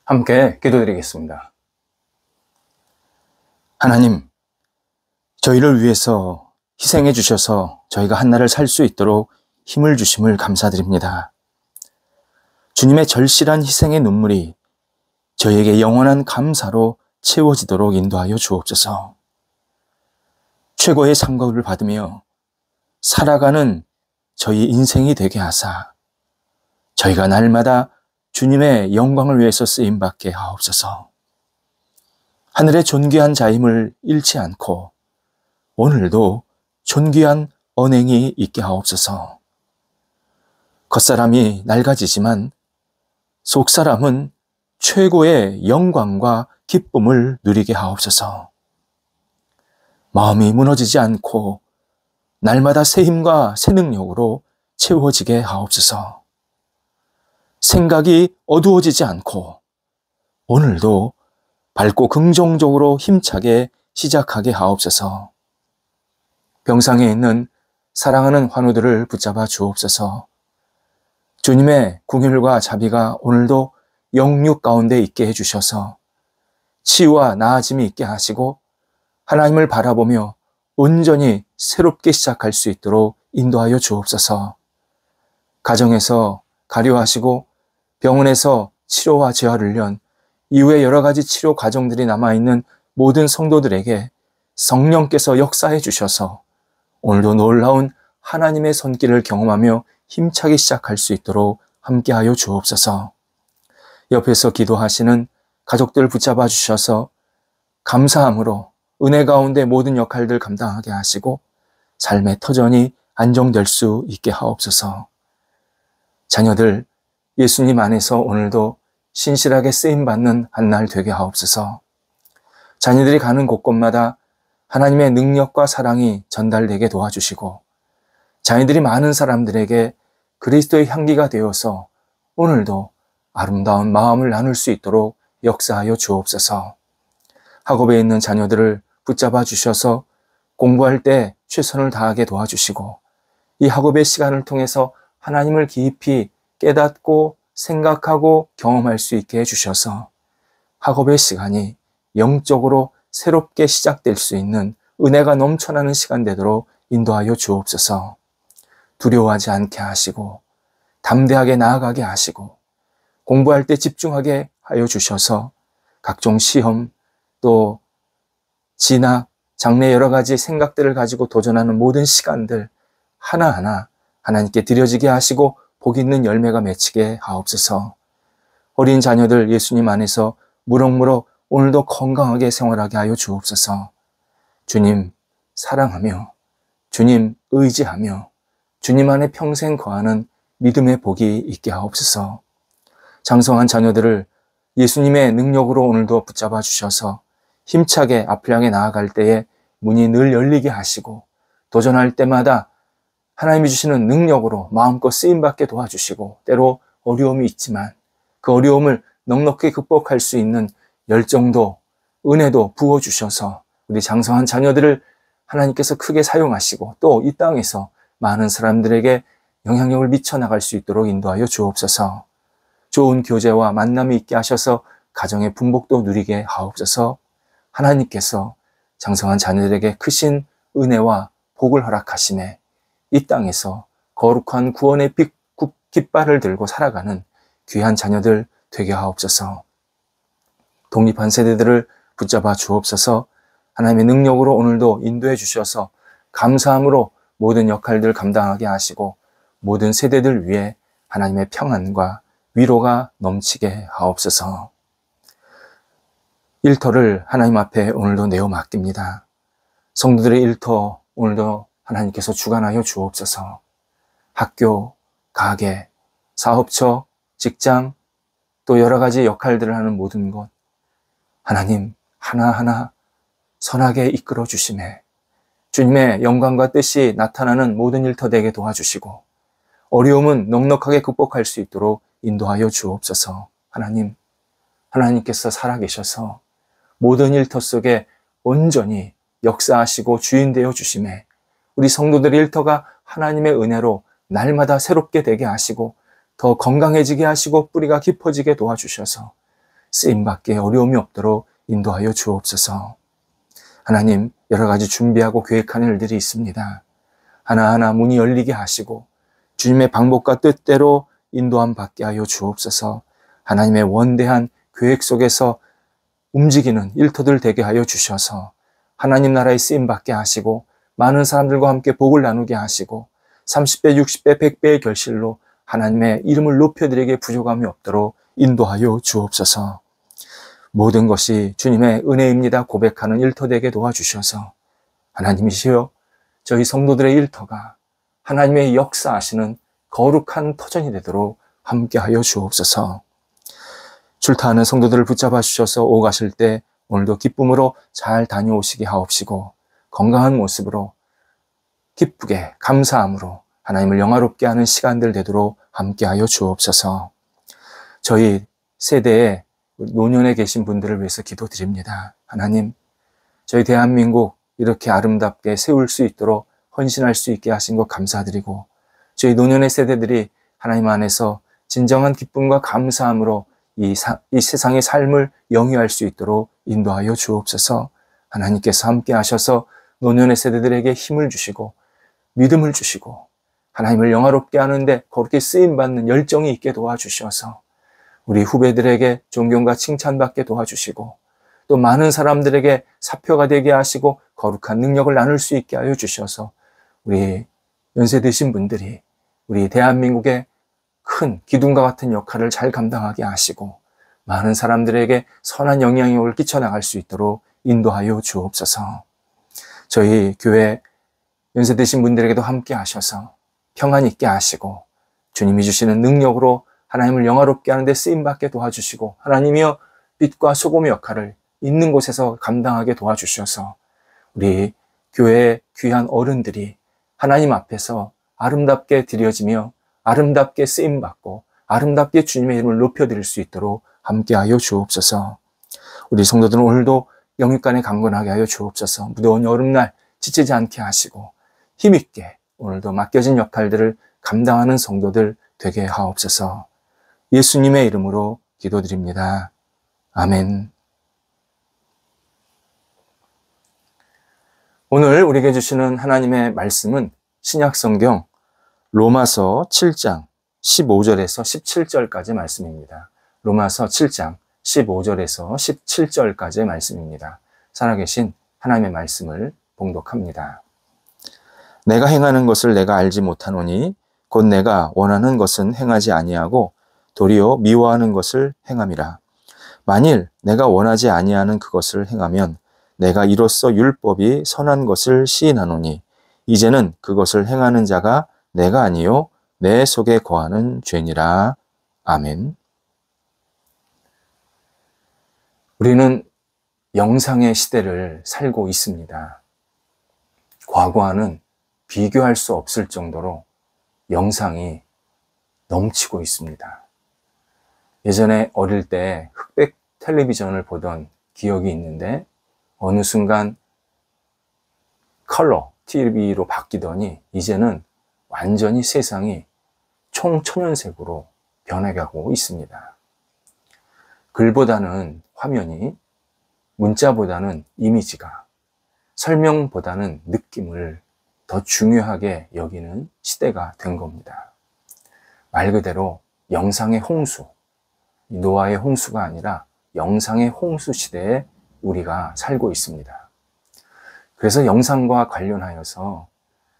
함께 기도드리겠습니다. 하나님, 저희를 위해서 희생해 주셔서 저희가 한날을 살 수 있도록 힘을 주심을 감사드립니다. 주님의 절실한 희생의 눈물이 저희에게 영원한 감사로 채워지도록 인도하여 주옵소서. 최고의 상급을 받으며 살아가는 저희 인생이 되게 하사 저희가 날마다 주님의 영광을 위해서 쓰임받게 하옵소서. 하늘의 존귀한 자임을 잃지 않고 오늘도 존귀한 언행이 있게 하옵소서. 겉사람이 낡아지지만 속사람은 최고의 영광과 기쁨을 누리게 하옵소서. 마음이 무너지지 않고 날마다 새 힘과 새 능력으로 채워지게 하옵소서. 생각이 어두워지지 않고 오늘도 밝고 긍정적으로 힘차게 시작하게 하옵소서. 병상에 있는 사랑하는 환우들을 붙잡아 주옵소서. 주님의 궁휼과 자비가 오늘도 영육 가운데 있게 해주셔서 치유와 나아짐이 있게 하시고 하나님을 바라보며 온전히 새롭게 시작할 수 있도록 인도하여 주옵소서. 가정에서 가려하시고 병원에서 치료와 재활훈련 이후에 여러 가지 치료 과정들이 남아있는 모든 성도들에게 성령께서 역사해 주셔서 오늘도 놀라운 하나님의 손길을 경험하며 힘차게 시작할 수 있도록 함께하여 주옵소서. 옆에서 기도하시는 가족들 붙잡아 주셔서 감사함으로 은혜 가운데 모든 역할들 감당하게 하시고 삶의 터전이 안정될 수 있게 하옵소서. 자녀들 예수님 안에서 오늘도 신실하게 쓰임받는 한날 되게 하옵소서. 자녀들이 가는 곳곳마다 하나님의 능력과 사랑이 전달되게 도와주시고 자녀들이 많은 사람들에게 그리스도의 향기가 되어서 오늘도 아름다운 마음을 나눌 수 있도록 역사하여 주옵소서. 학업에 있는 자녀들을 붙잡아 주셔서 공부할 때 최선을 다하게 도와주시고 이 학업의 시간을 통해서 하나님을 깊이 깨닫고 생각하고 경험할 수 있게 해주셔서 학업의 시간이 영적으로 새롭게 시작될 수 있는 은혜가 넘쳐나는 시간 되도록 인도하여 주옵소서. 두려워하지 않게 하시고 담대하게 나아가게 하시고 공부할 때 집중하게 하여 주셔서 각종 시험 또 진학, 장래 여러 가지 생각들을 가지고 도전하는 모든 시간들 하나하나 하나님께 드려지게 하시고 복 있는 열매가 맺히게 하옵소서. 어린 자녀들 예수님 안에서 무럭무럭 오늘도 건강하게 생활하게 하여 주옵소서. 주님 사랑하며 주님 의지하며 주님 안에 평생 거하는 믿음의 복이 있게 하옵소서. 장성한 자녀들을 예수님의 능력으로 오늘도 붙잡아 주셔서 힘차게 앞을 향해 나아갈 때에 문이 늘 열리게 하시고 도전할 때마다 하나님이 주시는 능력으로 마음껏 쓰임받게 도와주시고 때로 어려움이 있지만 그 어려움을 넉넉히 극복할 수 있는 열정도 은혜도 부어주셔서 우리 장성한 자녀들을 하나님께서 크게 사용하시고 또 이 땅에서 많은 사람들에게 영향력을 미쳐나갈 수 있도록 인도하여 주옵소서. 좋은 교제와 만남이 있게 하셔서 가정의 풍복도 누리게 하옵소서. 하나님께서 장성한 자녀들에게 크신 은혜와 복을 허락하시네 이 땅에서 거룩한 구원의 깃발을 들고 살아가는 귀한 자녀들 되게 하옵소서. 독립한 세대들을 붙잡아 주옵소서. 하나님의 능력으로 오늘도 인도해 주셔서 감사함으로 모든 역할들 감당하게 하시고 모든 세대들 위해 하나님의 평안과 위로가 넘치게 하옵소서. 일터를 하나님 앞에 오늘도 내어 맡깁니다. 성도들의 일터 오늘도 하나님께서 주관하여 주옵소서. 학교, 가게, 사업처, 직장 또 여러 가지 역할들을 하는 모든 것 하나님 하나하나 선하게 이끌어 주시매 주님의 영광과 뜻이 나타나는 모든 일터 되게 도와주시고 어려움은 넉넉하게 극복할 수 있도록 인도하여 주옵소서. 하나님, 하나님께서 살아계셔서 모든 일터 속에 온전히 역사하시고 주인 되어 주심에 우리 성도들의 일터가 하나님의 은혜로 날마다 새롭게 되게 하시고 더 건강해지게 하시고 뿌리가 깊어지게 도와주셔서 쓰임받기에 어려움이 없도록 인도하여 주옵소서. 하나님, 여러 가지 준비하고 계획하는 일들이 있습니다. 하나하나 문이 열리게 하시고 주님의 방법과 뜻대로 인도함 받게 하여 주옵소서. 하나님의 원대한 계획 속에서 움직이는 일터들 되게 하여 주셔서 하나님 나라에 쓰임받게 하시고 많은 사람들과 함께 복을 나누게 하시고 30배, 60배, 100배의 결실로 하나님의 이름을 높여드리기에 부족함이 없도록 인도하여 주옵소서. 모든 것이 주님의 은혜입니다 고백하는 일터 되게 도와주셔서 하나님이시여 저희 성도들의 일터가 하나님의 역사하시는 거룩한 터전이 되도록 함께하여 주옵소서. 출타하는 성도들을 붙잡아 주셔서 오가실 때 오늘도 기쁨으로 잘 다녀오시게 하옵시고 건강한 모습으로 기쁘게 감사함으로 하나님을 영화롭게 하는 시간들 되도록 함께하여 주옵소서. 저희 세대에 노년에 계신 분들을 위해서 기도드립니다. 하나님, 저희 대한민국 이렇게 아름답게 세울 수 있도록 헌신할 수 있게 하신 것 감사드리고 저희 노년의 세대들이 하나님 안에서 진정한 기쁨과 감사함으로 이 세상의 삶을 영위할 수 있도록 인도하여 주옵소서. 하나님께서 함께 하셔서 노년의 세대들에게 힘을 주시고 믿음을 주시고 하나님을 영화롭게 하는데 거룩히 쓰임받는 열정이 있게 도와주셔서 우리 후배들에게 존경과 칭찬받게 도와주시고 또 많은 사람들에게 사표가 되게 하시고 거룩한 능력을 나눌 수 있게 하여 주셔서 우리 연세 드신 분들이 우리 대한민국의 큰 기둥과 같은 역할을 잘 감당하게 하시고 많은 사람들에게 선한 영향력을 끼쳐나갈 수 있도록 인도하여 주옵소서. 저희 교회 연세 드신 분들에게도 함께 하셔서 평안 있게 하시고 주님이 주시는 능력으로 하나님을 영화롭게 하는 데 쓰임받게 도와주시고 하나님이여 빛과 소금의 역할을 있는 곳에서 감당하게 도와주셔서 우리 교회의 귀한 어른들이 하나님 앞에서 아름답게 드려지며 아름답게 쓰임받고 아름답게 주님의 이름을 높여드릴 수 있도록 함께하여 주옵소서. 우리 성도들은 오늘도 영육간에 강건하게 하여 주옵소서. 무더운 여름날 지치지 않게 하시고 힘있게 오늘도 맡겨진 역할들을 감당하는 성도들 되게 하옵소서. 예수님의 이름으로 기도드립니다. 아멘. 오늘 우리에게 주시는 하나님의 말씀은 신약성경 로마서 7장 15절에서 17절까지 말씀입니다. 로마서 7장 15절에서 17절까지의 말씀입니다. 살아계신 하나님의 말씀을 봉독합니다. 내가 행하는 것을 내가 알지 못하노니 곧 내가 원하는 것은 행하지 아니하고 도리어 미워하는 것을 행함이라. 만일 내가 원하지 아니하는 그것을 행하면 내가 이로써 율법이 선한 것을 시인하노니 이제는 그것을 행하는 자가 내가 아니요 내 속에 거하는 죄니라. 아멘. 우리는 영상의 시대를 살고 있습니다. 과거와는 비교할 수 없을 정도로 영상이 넘치고 있습니다. 예전에 어릴 때 흑백 텔레비전을 보던 기억이 있는데 어느 순간 컬러 TV로 바뀌더니 이제는 완전히 세상이 총천연색으로 변해가고 있습니다. 글보다는 화면이, 문자보다는 이미지가, 설명보다는 느낌을 더 중요하게 여기는 시대가 된 겁니다. 말 그대로 영상의 홍수, 노아의 홍수가 아니라 영상의 홍수 시대에 우리가 살고 있습니다. 그래서 영상과 관련하여서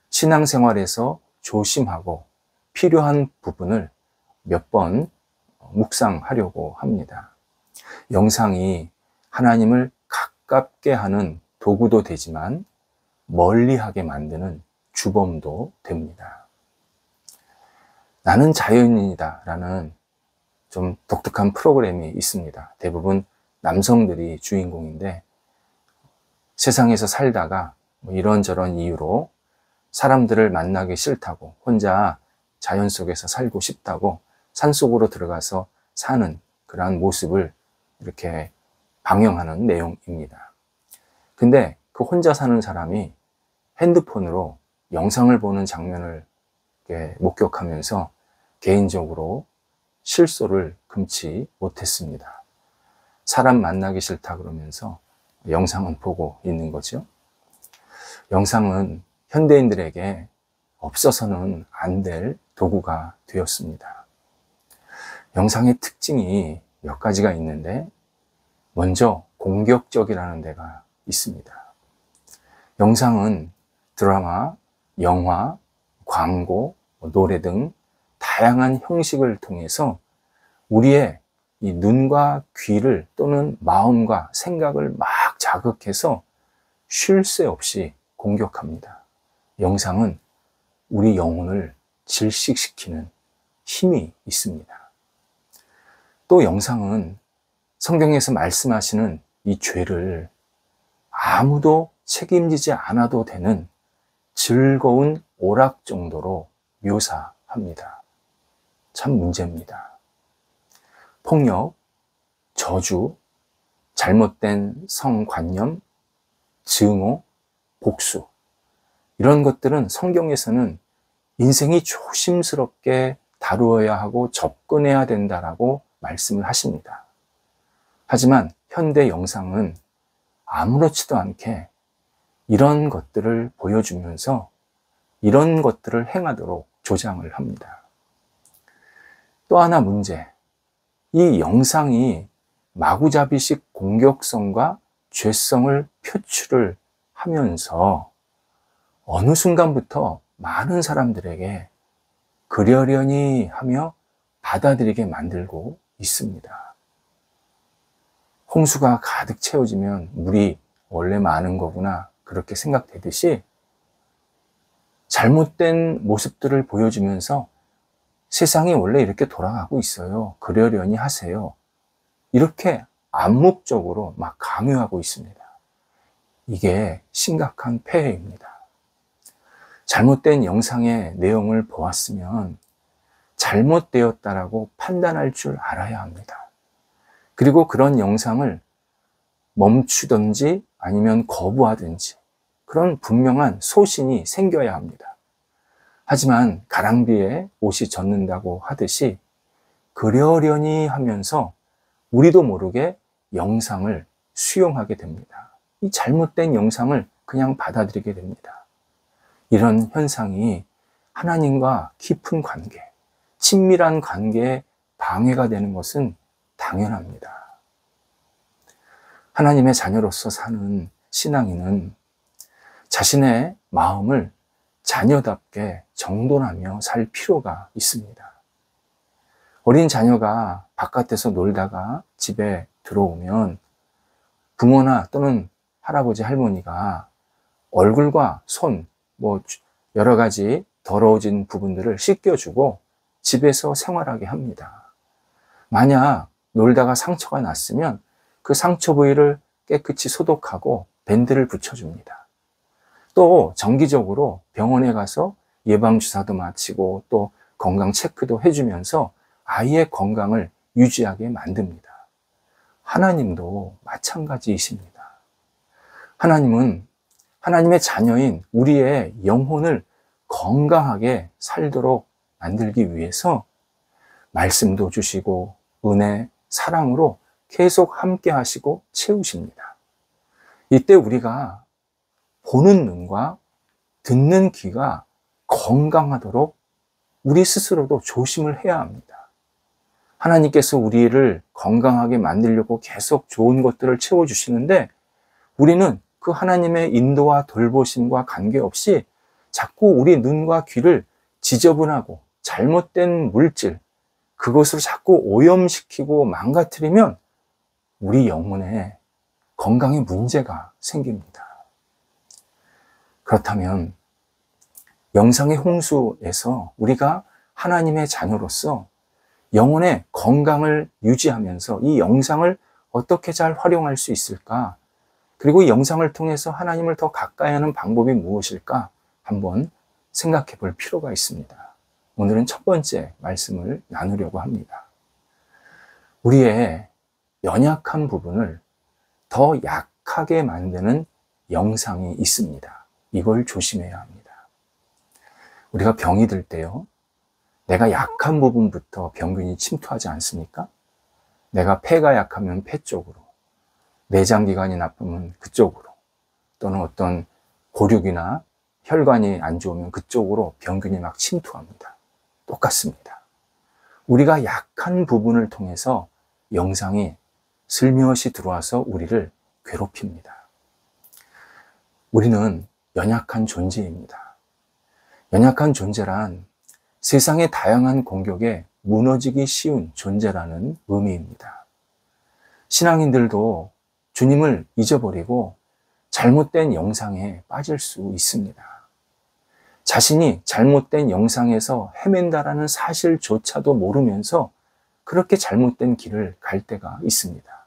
신앙생활에서 조심하고 필요한 부분을 몇 번 묵상하려고 합니다. 영상이 하나님을 가깝게 하는 도구도 되지만 멀리하게 만드는 주범도 됩니다. 나는 자연인이다 라는 좀 독특한 프로그램이 있습니다. 대부분 남성들이 주인공인데 세상에서 살다가 이런저런 이유로 사람들을 만나기 싫다고 혼자 자연 속에서 살고 싶다고 산속으로 들어가서 사는 그러한 모습을 이렇게 방영하는 내용입니다. 근데 그 혼자 사는 사람이 핸드폰으로 영상을 보는 장면을 목격하면서 개인적으로 실소를 금치 못했습니다. 사람 만나기 싫다 그러면서 영상은 보고 있는 거죠. 영상은 현대인들에게 없어서는 안 될 도구가 되었습니다. 영상의 특징이 몇 가지가 있는데, 먼저 공격적이라는 데가 있습니다. 영상은 드라마, 영화, 광고, 노래 등 다양한 형식을 통해서 우리의 이 눈과 귀를 또는 마음과 생각을 막 자극해서 쉴 새 없이 공격합니다. 영상은 우리 영혼을 질식시키는 힘이 있습니다. 또 영상은 성경에서 말씀하시는 이 죄를 아무도 책임지지 않아도 되는 즐거운 오락 정도로 묘사합니다. 참 문제입니다. 폭력, 저주, 잘못된 성관념, 증오, 복수, 이런 것들은 성경에서는 인생이 조심스럽게 다루어야 하고 접근해야 된다라고 말씀을 하십니다. 하지만 현대 영상은 아무렇지도 않게 이런 것들을 보여주면서 이런 것들을 행하도록 조장을 합니다. 또 하나 문제, 이 영상이 마구잡이식 공격성과 죄성을 표출을 하면서 어느 순간부터 많은 사람들에게 그러려니 하며 받아들이게 만들고 있습니다. 홍수가 가득 채워지면 물이 원래 많은 거구나, 그렇게 생각되듯이 잘못된 모습들을 보여주면서 세상이 원래 이렇게 돌아가고 있어요, 그러려니 하세요, 이렇게 암묵적으로 막 강요하고 있습니다. 이게 심각한 폐해입니다. 잘못된 영상의 내용을 보았으면 잘못되었다라고 판단할 줄 알아야 합니다. 그리고 그런 영상을 멈추든지 아니면 거부하든지 그런 분명한 소신이 생겨야 합니다. 하지만 가랑비에 옷이 젖는다고 하듯이 그러려니 하면서 우리도 모르게 영상을 수용하게 됩니다. 이 잘못된 영상을 그냥 받아들이게 됩니다. 이런 현상이 하나님과 깊은 관계, 친밀한 관계에 방해가 되는 것은 당연합니다. 하나님의 자녀로서 사는 신앙인은 자신의 마음을 자녀답게 정돈하며 살 필요가 있습니다. 어린 자녀가 바깥에서 놀다가 집에 들어오면 부모나 또는 할아버지, 할머니가 얼굴과 손, 여러 가지 더러워진 부분들을 씻겨주고 집에서 생활하게 합니다. 만약 놀다가 상처가 났으면 그 상처 부위를 깨끗이 소독하고 밴드를 붙여줍니다. 또 정기적으로 병원에 가서 예방주사도 마치고 또 건강 체크도 해주면서 아이의 건강을 유지하게 만듭니다. 하나님도 마찬가지이십니다. 하나님은 하나님의 자녀인 우리의 영혼을 건강하게 살도록 만들기 위해서 말씀도 주시고 은혜, 사랑으로 계속 함께 하시고 채우십니다. 이때 우리가 보는 눈과 듣는 귀가 건강하도록 우리 스스로도 조심을 해야 합니다. 하나님께서 우리를 건강하게 만들려고 계속 좋은 것들을 채워주시는데 우리는 그 하나님의 인도와 돌보심과 관계없이 자꾸 우리 눈과 귀를 지저분하고 잘못된 물질, 그것으로 자꾸 오염시키고 망가뜨리면 우리 영혼에 건강에 문제가 생깁니다. 그렇다면 영상의 홍수에서 우리가 하나님의 자녀로서 영혼의 건강을 유지하면서 이 영상을 어떻게 잘 활용할 수 있을까? 그리고 이 영상을 통해서 하나님을 더 가까이 하는 방법이 무엇일까? 한번 생각해 볼 필요가 있습니다. 오늘은 첫 번째 말씀을 나누려고 합니다. 우리의 연약한 부분을 더 약하게 만드는 영상이 있습니다. 이걸 조심해야 합니다. 우리가 병이 들 때요, 내가 약한 부분부터 병균이 침투하지 않습니까? 내가 폐가 약하면 폐 쪽으로, 내장기관이 나쁘면 그쪽으로, 또는 어떤 고륙이나 혈관이 안 좋으면 그쪽으로 병균이 막 침투합니다. 똑같습니다. 우리가 약한 부분을 통해서 영상이 슬며시 들어와서 우리를 괴롭힙니다. 우리는 연약한 존재입니다. 연약한 존재란 세상의 다양한 공격에 무너지기 쉬운 존재라는 의미입니다. 신앙인들도 주님을 잊어버리고 잘못된 영상에 빠질 수 있습니다. 자신이 잘못된 영상에서 헤맨다라는 사실조차도 모르면서 그렇게 잘못된 길을 갈 때가 있습니다.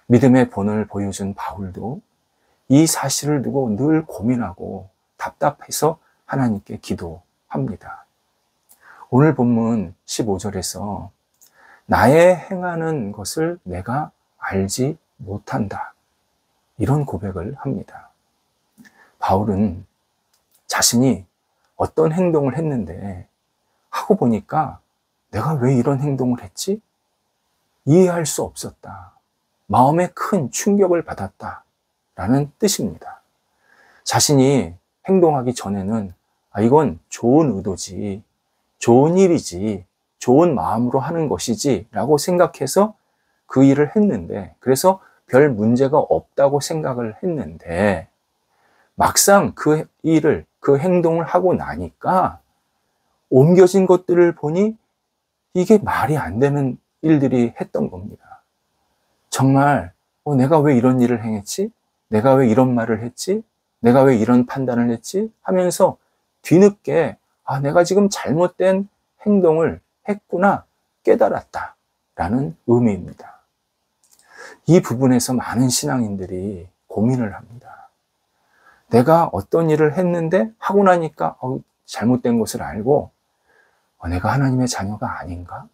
믿음의 본을 보여준 바울도 이 사실을 두고 늘 고민하고 답답해서 하나님께 기도합니다. 오늘 본문 15절에서 나의 행하는 것을 내가 알지 못한다, 이런 고백을 합니다. 바울은 자신이 어떤 행동을 했는데 하고 보니까 내가 왜 이런 행동을 했지? 이해할 수 없었다. 마음에 큰 충격을 받았다 라는 뜻입니다. 자신이 행동하기 전에는 이건 좋은 의도지, 좋은 일이지, 좋은 마음으로 하는 것이지 라고 생각해서 그 일을 했는데, 그래서 별 문제가 없다고 생각을 했는데 막상 그 일을, 그 행동을 하고 나니까 옮겨진 것들을 보니 이게 말이 안 되는 일들이 했던 겁니다. 정말 내가 왜 이런 일을 행했지? 내가 왜 이런 말을 했지? 내가 왜 이런 판단을 했지? 하면서 뒤늦게 내가 지금 잘못된 행동을 했구나 깨달았다 라는 의미입니다. 이 부분에서 많은 신앙인들이 고민을 합니다. 내가 어떤 일을 했는데 하고 나니까 잘못된 것을 알고 내가 하나님의 자녀가 아닌가?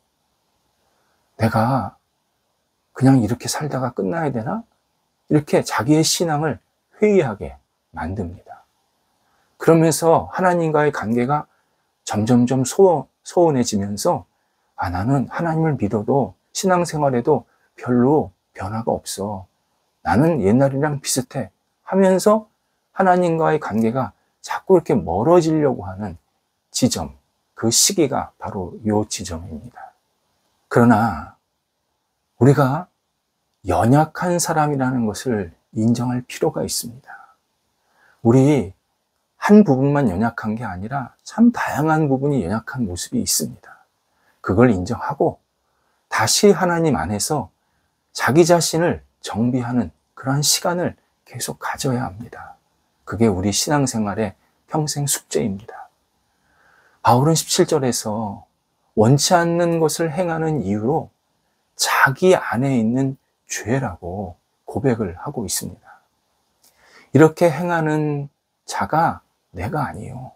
내가 그냥 이렇게 살다가 끝나야 되나? 이렇게 자기의 신앙을 회의하게 만듭니다. 그러면서 하나님과의 관계가 점점점 소원해지면서 나는 하나님을 믿어도 신앙생활에도 별로 변화가 없어. 나는 옛날이랑 비슷해 하면서 하나님과의 관계가 자꾸 이렇게 멀어지려고 하는 지점, 그 시기가 바로 이 지점입니다. 그러나 우리가 연약한 사람이라는 것을 인정할 필요가 있습니다. 우리 한 부분만 연약한 게 아니라 참 다양한 부분이 연약한 모습이 있습니다. 그걸 인정하고 다시 하나님 안에서 자기 자신을 정비하는 그러한 시간을 계속 가져야 합니다. 그게 우리 신앙생활의 평생 숙제입니다. 바울은 17절에서 원치 않는 것을 행하는 이유로 자기 안에 있는 죄라고 고백을 하고 있습니다. 이렇게 행하는 자가 내가 아니요,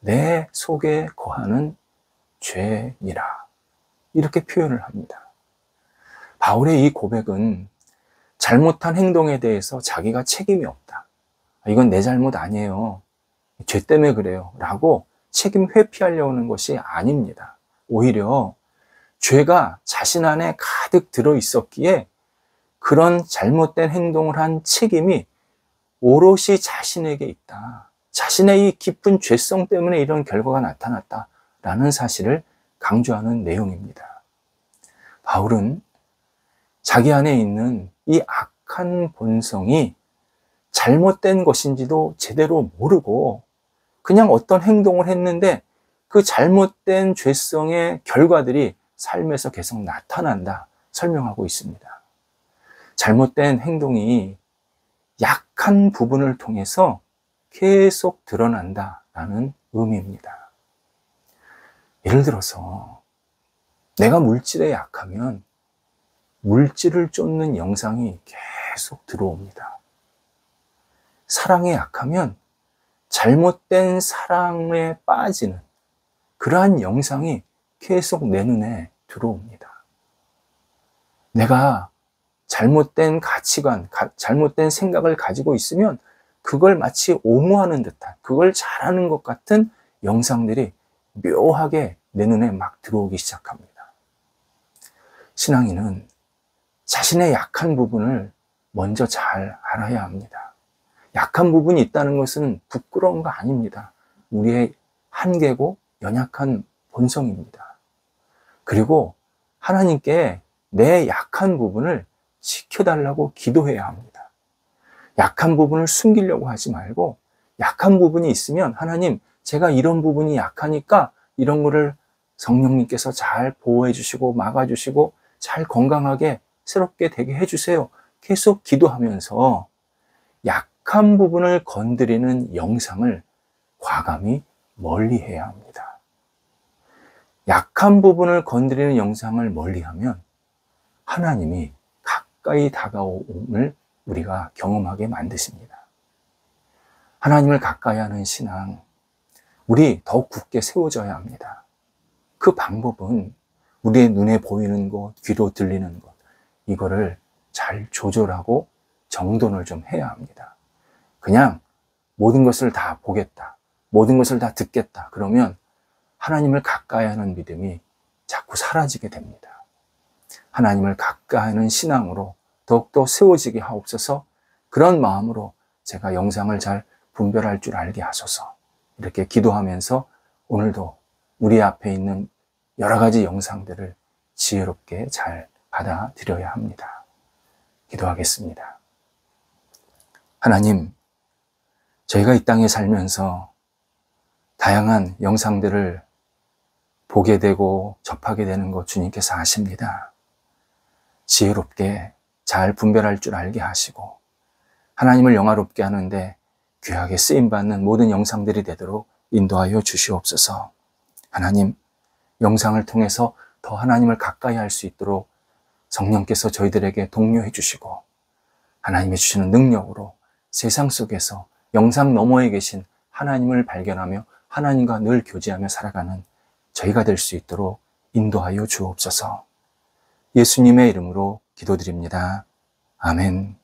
내 속에 거하는 죄니라, 이렇게 표현을 합니다. 바울의 이 고백은 잘못한 행동에 대해서 자기가 책임이 없다, 이건 내 잘못 아니에요, 죄 때문에 그래요 라고 책임 회피하려고 하는 것이 아닙니다. 오히려 죄가 자신 안에 가득 들어 있었기에 그런 잘못된 행동을 한 책임이 오롯이 자신에게 있다, 자신의 이 깊은 죄성 때문에 이런 결과가 나타났다라는 사실을 강조하는 내용입니다. 바울은 자기 안에 있는 이 악한 본성이 잘못된 것인지도 제대로 모르고 그냥 어떤 행동을 했는데 그 잘못된 죄성의 결과들이 삶에서 계속 나타난다 설명하고 있습니다. 잘못된 행동이 약한 부분을 통해서 계속 드러난다라는 의미입니다. 예를 들어서 내가 물질에 약하면 물질을 쫓는 영상이 계속 들어옵니다. 사랑에 약하면 잘못된 사랑에 빠지는 그러한 영상이 계속 내 눈에 들어옵니다. 내가 잘못된 가치관, 잘못된 생각을 가지고 있으면 그걸 마치 옹호하는 듯한, 그걸 잘하는 것 같은 영상들이 묘하게 내 눈에 막 들어오기 시작합니다. 신앙인은 자신의 약한 부분을 먼저 잘 알아야 합니다. 약한 부분이 있다는 것은 부끄러운 거 아닙니다. 우리의 한계고 연약한 본성입니다. 그리고 하나님께 내 약한 부분을 지켜달라고 기도해야 합니다. 약한 부분을 숨기려고 하지 말고 약한 부분이 있으면 하나님, 제가 이런 부분이 약하니까 이런 거를 성령님께서 잘 보호해 주시고 막아주시고 잘 건강하게 새롭게 되게 해주세요. 계속 기도하면서 약한 부분을 건드리는 영상을 과감히 멀리해야 합니다. 약한 부분을 건드리는 영상을 멀리하면 하나님이 가까이 다가옴을 우리가 경험하게 만드십니다. 하나님을 가까이 하는 신앙, 우리 더욱 굳게 세워져야 합니다. 그 방법은 우리의 눈에 보이는 것, 귀로 들리는 것, 이거를 잘 조절하고 정돈을 좀 해야 합니다. 그냥 모든 것을 다 보겠다, 모든 것을 다 듣겠다, 그러면 하나님을 가까이 하는 믿음이 자꾸 사라지게 됩니다. 하나님을 가까이 하는 신앙으로 더욱더 세워지게 하옵소서. 그런 마음으로 제가 영상을 잘 분별할 줄 알게 하소서. 이렇게 기도하면서 오늘도 우리 앞에 있는 여러 가지 영상들을 지혜롭게 잘 받아들여야 합니다. 기도하겠습니다. 하나님, 저희가 이 땅에 살면서 다양한 영상들을 보게 되고 접하게 되는 것 주님께서 아십니다. 지혜롭게 잘 분별할 줄 알게 하시고 하나님을 영화롭게 하는데 귀하게 쓰임받는 모든 영상들이 되도록 인도하여 주시옵소서. 하나님, 영상을 통해서 더 하나님을 가까이 할 수 있도록 성령께서 저희들에게 독려해 주시고 하나님이 주시는 능력으로 세상 속에서 영상 너머에 계신 하나님을 발견하며 하나님과 늘 교제하며 살아가는 저희가 될 수 있도록 인도하여 주옵소서. 예수님의 이름으로 기도드립니다. 아멘.